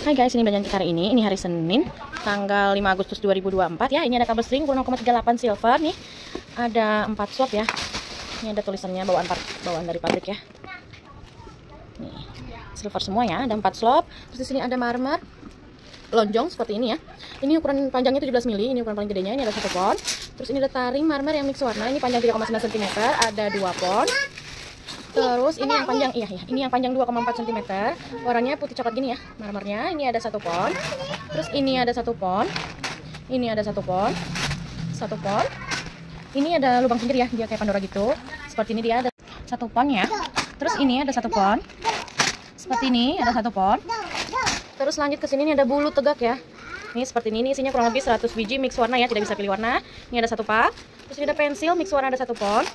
Hai guys, ini belanjaan kita hari ini. Ini hari Senin, tanggal 5 Agustus 2024 ya. Ini ada kabel string ukuran 0,38 silver nih. Ada 4 slot ya. Ini ada tulisannya bawaan dari pabrik ya. Nih, silver semua ya, ada 4 slot. Terus di sini ada marmer lonjong seperti ini ya. Ini ukuran panjangnya 17 mili, ini ukuran paling gedenya, ini ada 1 pon. Terus ini ada taring marmer yang mix warna, ini panjang 3,9 cm, ada 2 pon. Terus ini yang panjang, ini yang panjang 2,4 cm, warnanya putih coklat gini ya, marmernya. Ini ada 1 pon. Terus ini ada 1 pon. Ini ada 1 pon. 1 pon. Ini ada lubang pinggir ya, dia kayak Pandora gitu. Seperti ini dia ada 1 pon ya. Terus ini ada 1 pon. Seperti ini ada 1 pon. Terus lanjut ke sini, ini ada bulu tegak ya. Ini seperti ini isinya kurang lebih 100 biji mix warna ya, tidak bisa pilih warna. Ini ada 1 pak. Terus ini ada pensil mix warna, ada 1 pon.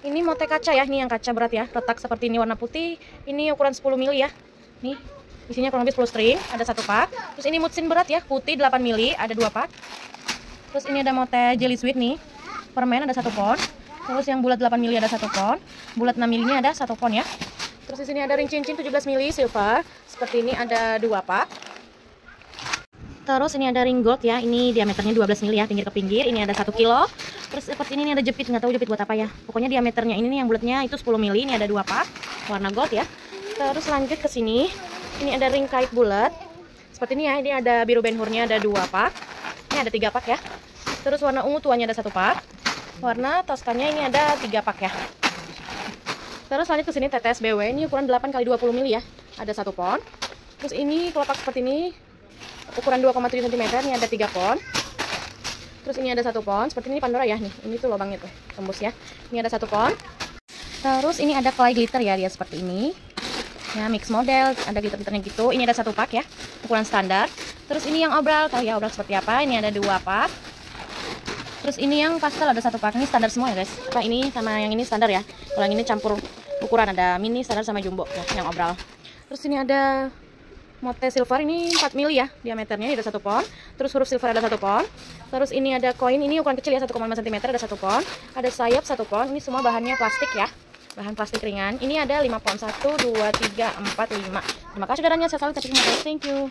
Ini mote kaca ya, ini yang kaca berat ya, retak seperti ini warna putih. Ini ukuran 10 mili ya. Nih, isinya kurang lebih 10 string, ada 1 pak. Terus ini mutsin berat ya, putih 8 mili, ada 2 pak. Terus ini ada mote jelly sweet nih, permen ada 1 pon. Terus yang bulat 8 mili ada 1 pon, bulat 6 milinya ada 1 pon ya. Terus di sini ada ring cincin 17 mili silver, seperti ini ada 2 pak. Terus ini ada ring gold ya, ini diameternya 12 mili ya, pinggir ke pinggir. Ini ada 1 kilo. Terus seperti ini ada jepit, nggak tahu jepit buat apa ya. Pokoknya diameternya ini nih yang bulatnya itu 10 mili. Ini ada 2 pak, warna gold ya. Terus lanjut ke sini, ini ada ring kait bulat. Seperti ini ya, ini ada biru benhurnya ada 2 pak. Ini ada 3 pak ya. Terus warna ungu tuanya ada 1 pak. Warna toskannya ini ada 3 pak ya. Terus lanjut ke sini tetes BW, ini ukuran 8 x 20 mili ya. Ada 1 pon. Terus ini kelopak seperti ini, ukuran 2,7 cm, ini ada 3 pon. Terus ini ada 1 pon, seperti ini Pandora ya, nih ini tuh lubangnya tuh tembus ya. Ini ada 1 pon. Terus ini ada clay glitter ya, dia seperti ini ya, mix model, ada glitter-glitternya gitu. Ini ada 1 pak ya, ukuran standar. Terus ini yang obral, tahu ya obral seperti apa. Ini ada 2 pak. Terus ini yang pastel ada 1 pak, ini standar semua ya guys. Apa ini sama yang ini standar ya, kalau yang ini campur ukuran, ada mini, standar sama jumbo ya, yang obral. Terus ini ada mote silver, ini 4 mili ya diameternya, ini ada 1 pon. Terus huruf silver ada 1 pon. Terus ini ada koin, ini ukuran kecil ya, 1,5 cm, ada 1 pon. Ada sayap 1 pon, ini semua bahannya plastik ya, bahan plastik ringan. Ini ada 5 pon, 1, 2, 3, 4, 5. Terima kasih saudaranya, saya selalu thank you.